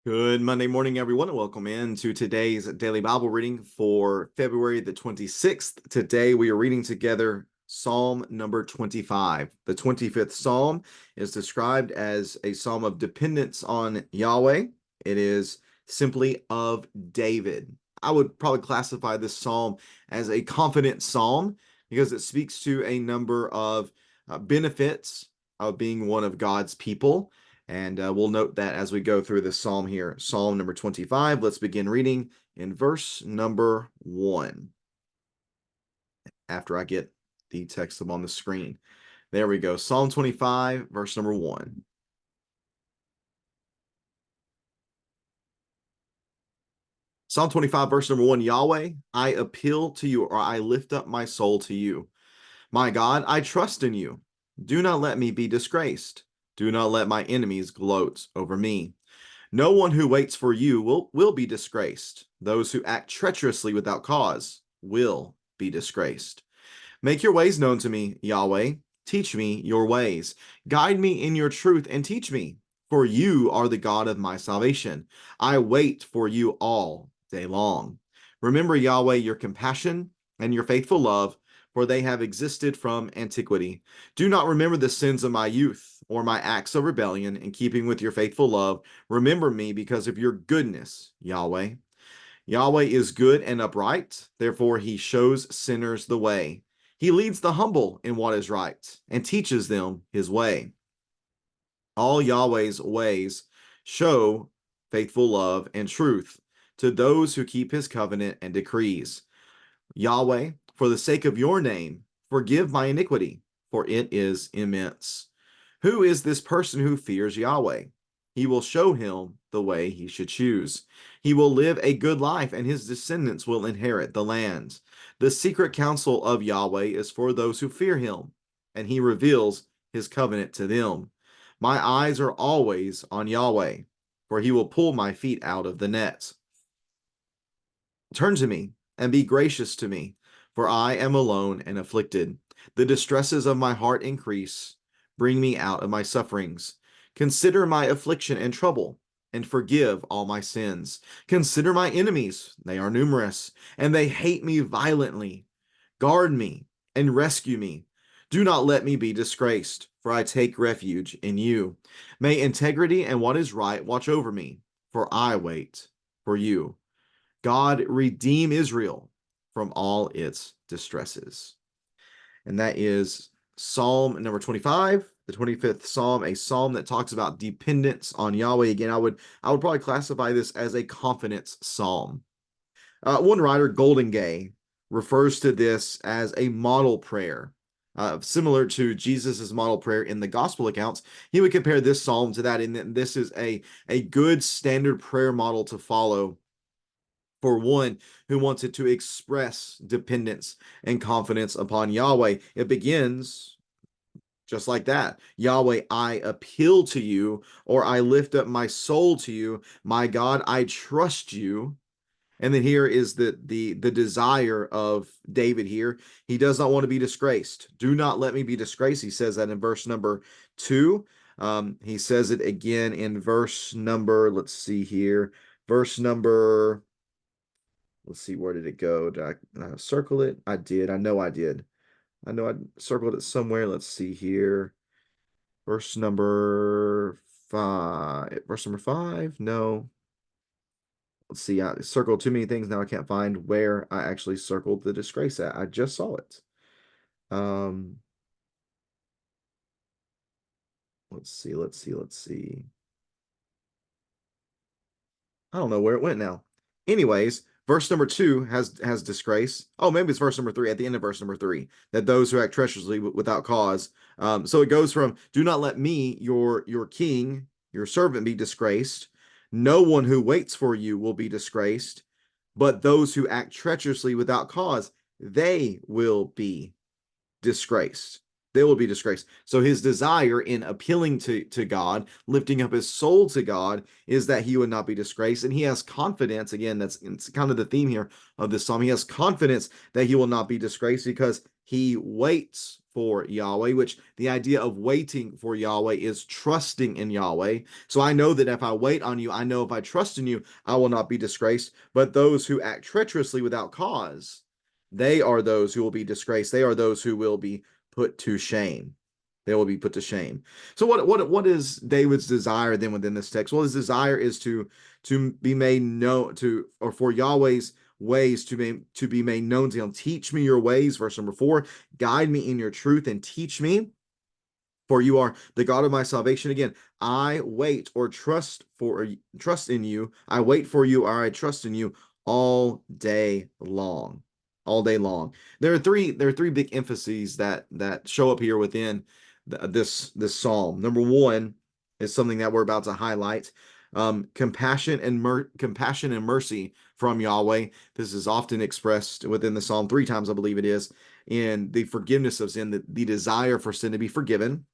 Good Monday morning, everyone, and welcome in to today's daily Bible reading for February the 26th. Today we are reading together Psalm number 25. The 25th Psalm is described as a psalm of dependence on Yahweh. It is simply of David. I would probably classify this psalm as a confident psalm because it speaks to a number of benefits of being one of God's people. And we'll note that as we go through this psalm here. Psalm number 25. Let's begin reading in verse number 1 after I get the text up on the screen. There we go. Psalm 25, verse number 1. Psalm 25, verse number 1. Yahweh, I appeal to you, or I lift up my soul to you. My God, I trust in you. Do not let me be disgraced. Do not let my enemies gloat over me. No one who waits for you will be disgraced. Those who act treacherously without cause will be disgraced. Make your ways known to me, Yahweh. Teach me your ways. Guide me in your truth and teach me, for you are the God of my salvation. I wait for you all day long. Remember, Yahweh, your compassion and your faithful love, for they have existed from antiquity. Do not remember the sins of my youth or my acts of rebellion. In keeping with your faithful love, remember me because of your goodness, Yahweh. Yahweh is good and upright, therefore he shows sinners the way. He leads the humble in what is right and teaches them his way. All Yahweh's ways show faithful love and truth to those who keep his covenant and decrees. Yahweh, for the sake of your name, forgive my iniquity, for it is immense. Who is this person who fears Yahweh? He will show him the way he should choose. He will live a good life, and his descendants will inherit the land. The secret counsel of Yahweh is for those who fear him, and he reveals his covenant to them. My eyes are always on Yahweh, for he will pull my feet out of the net. Turn to me and be gracious to me, for I am alone and afflicted. The distresses of my heart increase. Bring me out of my sufferings. Consider my affliction and trouble, and forgive all my sins. Consider my enemies, they are numerous, and they hate me violently. Guard me and rescue me. Do not let me be disgraced, for I take refuge in you. May integrity and what is right watch over me, for I wait for you. God, redeem Israel from all its distresses. And that is Psalm number 25, the 25th Psalm, a psalm that talks about dependence on Yahweh. Again, I would probably classify this as a confidence psalm. One writer, Golden Gay, refers to this as a model prayer. Similar to Jesus's model prayer in the gospel accounts, he would compare this psalm to that, in that this is a good standard prayer model to follow for one who wanted to express dependence and confidence upon Yahweh. It begins just like that. Yahweh, I appeal to you, or I lift up my soul to you. My God, I trust you. And then here is the desire of David here. He does not want to be disgraced. Do not let me be disgraced. He says that in verse number 2. He says it again in verse number, let's see here, verse number, let's see, where did it go? Did I circle it? I did. I know I did. I know I circled it somewhere. Let's see here. Verse number 5. Verse number 5? No. Let's see. I circled too many things now. I can't find where I actually circled the disgrace at. I just saw it. Um, let's see. Let's see. Let's see. I don't know where it went now. Anyways, verse number 2 has disgrace. Oh, maybe it's verse number 3, at the end of verse number 3, that those who act treacherously without cause. So it goes from, do not let me, your king, your servant, be disgraced. No one who waits for you will be disgraced, but those who act treacherously without cause, they will be disgraced. They will be disgraced. So his desire in appealing to God, lifting up his soul to God, is that he would not be disgraced. And he has confidence. Again, that's it's kind of the theme here of this psalm. He has confidence that he will not be disgraced because he waits for Yahweh, which the idea of waiting for Yahweh is trusting in Yahweh. So I know that if I wait on you, I know if I trust in you, I will not be disgraced. But those who act treacherously without cause, they are those who will be disgraced. They are those who will be put to shame. They will be put to shame. So what is David's desire then within this text? Well, his desire is to be made known to, or for Yahweh's ways to be made known to him. Teach me your ways, verse number 4. Guide me in your truth and teach me, for you are the God of my salvation. Again, I wait or trust in you. I wait for you, or I trust in you all day long. All day long. There are three big emphases that show up here within this psalm. Number one is something that we're about to highlight. Compassion and mercy from Yahweh. This is often expressed within the psalm 3 times, I believe it is, in the forgiveness of sin, the desire for sin to be forgiven.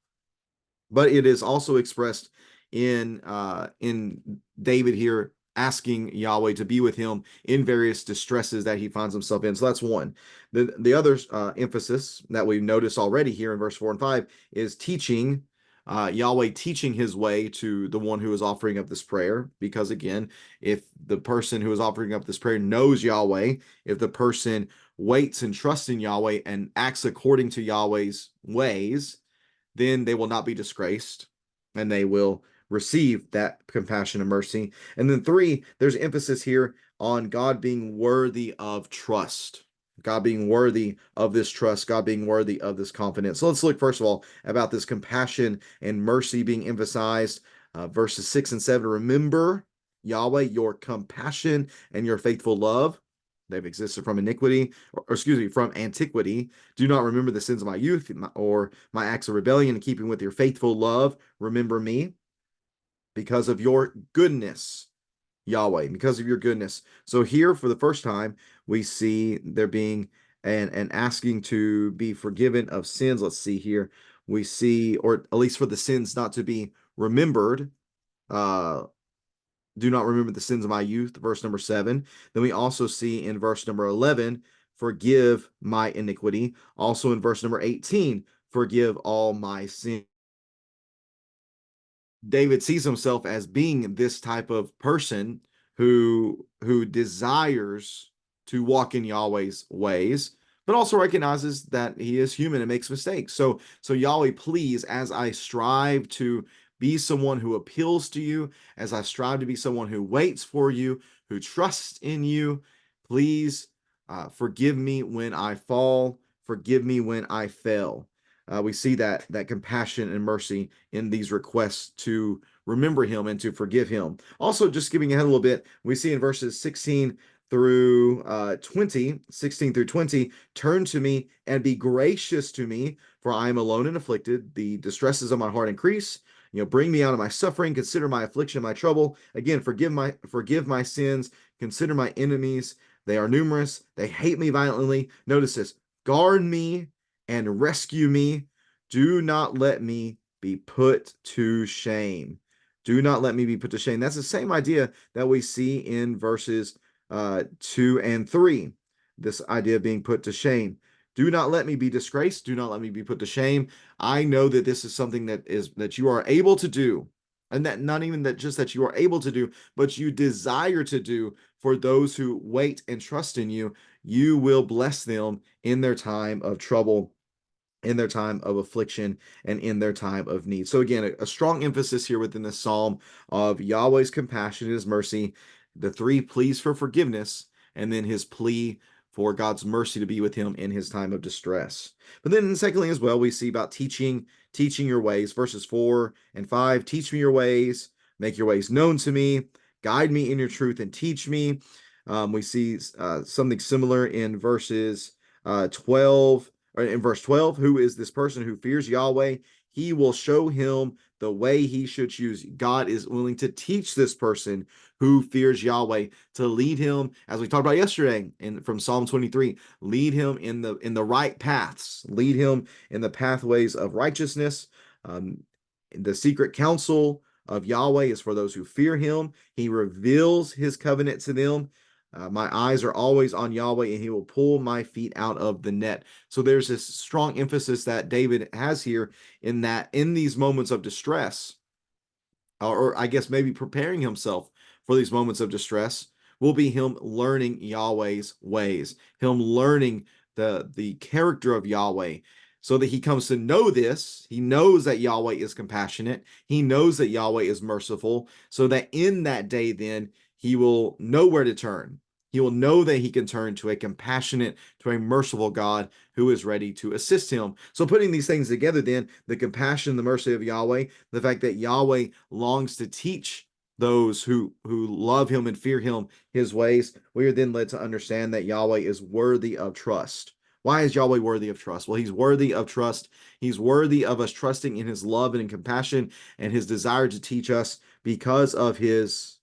But it is also expressed in David here asking Yahweh to be with him in various distresses that he finds himself in. So that's one. The other emphasis that we notice already here in verse 4 and 5 is teaching, Yahweh teaching his way to the one who is offering up this prayer. Because again, if the person who is offering up this prayer knows Yahweh, if the person waits and trusts in Yahweh and acts according to Yahweh's ways, then they will not be disgraced and they will receive that compassion and mercy. And then 3, there's emphasis here on God being worthy of trust. God being worthy of this trust, God being worthy of this confidence. So let's look first of all about this compassion and mercy being emphasized. Verses 6 and 7. Remember, Yahweh, your compassion and your faithful love. They've existed from iniquity, or excuse me, from antiquity. Do not remember the sins of my youth or my acts of rebellion. In keeping with your faithful love, remember me because of your goodness, Yahweh, because of your goodness. So here, for the first time, we see there being and asking to be forgiven of sins. Let's see here. We see, or at least for the sins not to be remembered. Do not remember the sins of my youth, verse number 7. Then we also see in verse number 11, forgive my iniquity. Also in verse number 18, forgive all my sin. David sees himself as being this type of person who desires to walk in Yahweh's ways, but also recognizes that he is human and makes mistakes. So Yahweh, please, as I strive to be someone who appeals to you, as I strive to be someone who waits for you, who trusts in you, please forgive me when I fall, forgive me when I fail. We see that compassion and mercy in these requests to remember him and to forgive him. Also, just skipping ahead a little bit, we see in verses 16 through 20, turn to me and be gracious to me, for I am alone and afflicted. The distresses of my heart increase. Bring me out of my suffering. Consider my affliction, my trouble. Again, forgive my sins. Consider my enemies. They are numerous. They hate me violently. Notice this. Guard me and rescue me. Do not let me be put to shame. Do not let me be put to shame. That's the same idea that we see in verses 2 and 3. This idea of being put to shame. Do not let me be disgraced. Do not let me be put to shame. I know that this is something that you are able to do. And that not even that just that you are able to do, but you desire to do for those who wait and trust in you. You will bless them in their time of trouble, in their time of affliction, and in their time of need. So again, a strong emphasis here within this psalm of Yahweh's compassion and his mercy, the 3 pleas for forgiveness, and then his plea for God's mercy to be with him in his time of distress. But then secondly as well, we see about teaching your ways, verses 4 and 5. Teach me your ways, make your ways known to me, guide me in your truth and teach me. We see something similar in verses 12 in verse 12, who is this person who fears Yahweh? He will show him the way he should choose. God is willing to teach this person who fears Yahweh to lead him, as we talked about yesterday from Psalm 23, lead him in the right paths, lead him in the pathways of righteousness. The secret counsel of Yahweh is for those who fear him. He reveals his covenant to them. My eyes are always on Yahweh, and he will pull my feet out of the net. So there's this strong emphasis that David has here in that in these moments of distress, or I guess maybe preparing himself for these moments of distress, will be him learning Yahweh's ways, him learning the character of Yahweh, so that he comes to know this. He knows that Yahweh is compassionate. He knows that Yahweh is merciful, so that in that day, then he will know where to turn. He will know that he can turn to a compassionate, to a merciful God who is ready to assist him. So, putting these things together, then the compassion, the mercy of Yahweh, the fact that Yahweh longs to teach those who love him and fear him his ways, we are then led to understand that Yahweh is worthy of trust. Why is Yahweh worthy of trust? Well, he's worthy of trust. He's worthy of us trusting in his love and in compassion and his desire to teach us because of his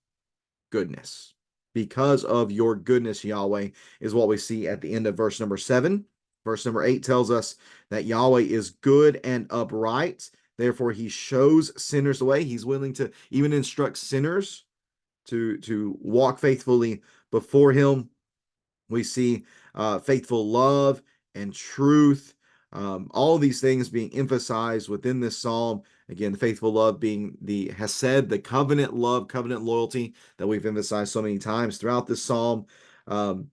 goodness. Because of your goodness, Yahweh, is what we see at the end of verse number 7. Verse number 8 tells us that Yahweh is good and upright. Therefore, he shows sinners the way. He's willing to even instruct sinners to walk faithfully before him. We see faithful love and truth, all of these things being emphasized within this psalm. Again, the faithful love being the hesed, the covenant love, covenant loyalty that we've emphasized so many times throughout this psalm. And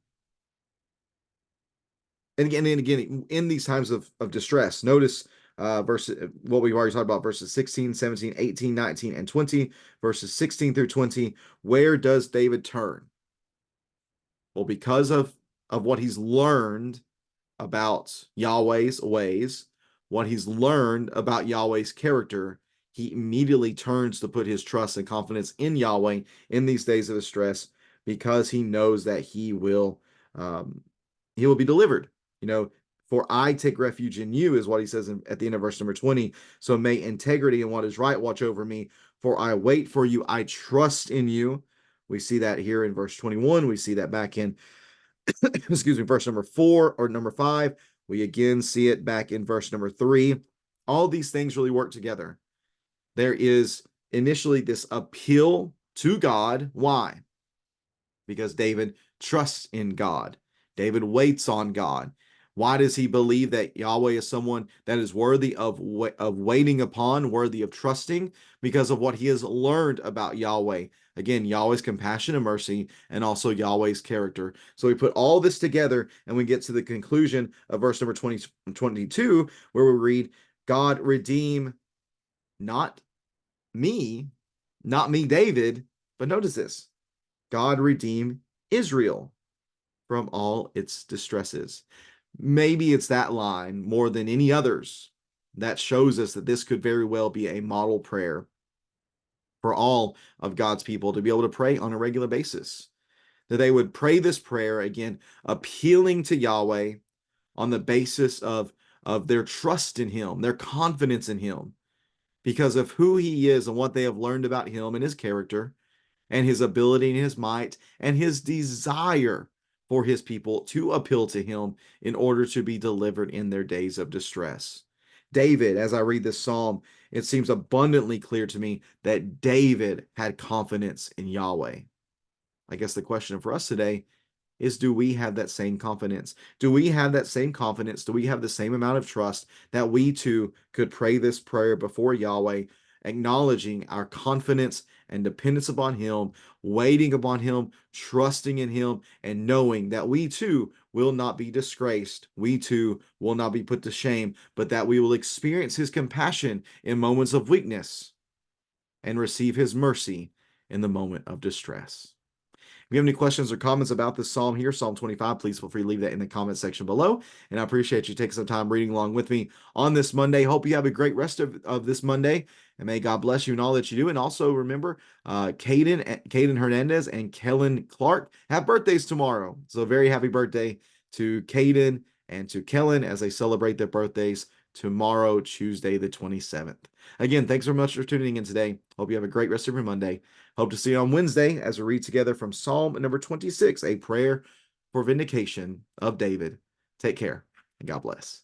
again, in these times of distress, notice what we've already talked about, verses 16, 17, 18, 19, and 20, verses 16 through 20. Where does David turn? Well, because of what he's learned about Yahweh's ways, what he's learned about Yahweh's character, he immediately turns to put his trust and confidence in Yahweh in these days of distress, because he knows that he will be delivered. For I take refuge in you, is what he says at the end of verse number 20. So may integrity and what is right watch over me, for I wait for you. I trust in you. We see that here in verse 21. We see that back in excuse me, verse number 4 or number 5. We again see it back in verse number 3. All these things really work together. There is initially this appeal to God. Why? Because David trusts in God. David waits on God. Why does he believe that Yahweh is someone that is worthy of waiting upon, worthy of trusting? Because of what he has learned about Yahweh. Again, Yahweh's compassion and mercy, and also Yahweh's character. So we put all this together, and we get to the conclusion of verse number 22, where we read, God redeem not me, David, but notice this, God redeem Israel from all its distresses. Maybe it's that line more than any others that shows us that this could very well be a model prayer for all of God's people to be able to pray on a regular basis. That they would pray this prayer, again, appealing to Yahweh on the basis of their trust in him, their confidence in him, because of who he is and what they have learned about him and his character and his ability and his might and his desire for his people to appeal to him in order to be delivered in their days of distress. David, as I read this psalm, it seems abundantly clear to me that David had confidence in Yahweh. I guess the question for us today is, do we have that same confidence? Do we have that same confidence? Do we have the same amount of trust that we too could pray this prayer before Yahweh, acknowledging our confidence and dependence upon him, waiting upon him, trusting in him, and knowing that we too will not be disgraced, we too will not be put to shame, but that we will experience his compassion in moments of weakness and receive his mercy in the moment of distress. If you have any questions or comments about this psalm here, Psalm 25, please feel free to leave that in the comment section below. And I appreciate you taking some time reading along with me on this Monday. Hope you have a great rest of this Monday, and may God bless you in all that you do. And also remember, Caden Hernandez and Kellen Clark have birthdays tomorrow. So very happy birthday to Caden and to Kellen as they celebrate their birthdays tomorrow, Tuesday, the 27th. Again, thanks so much for tuning in today. Hope you have a great rest of your Monday. Hope to see you on Wednesday as we read together from Psalm number 26, a prayer for vindication of David. Take care and God bless.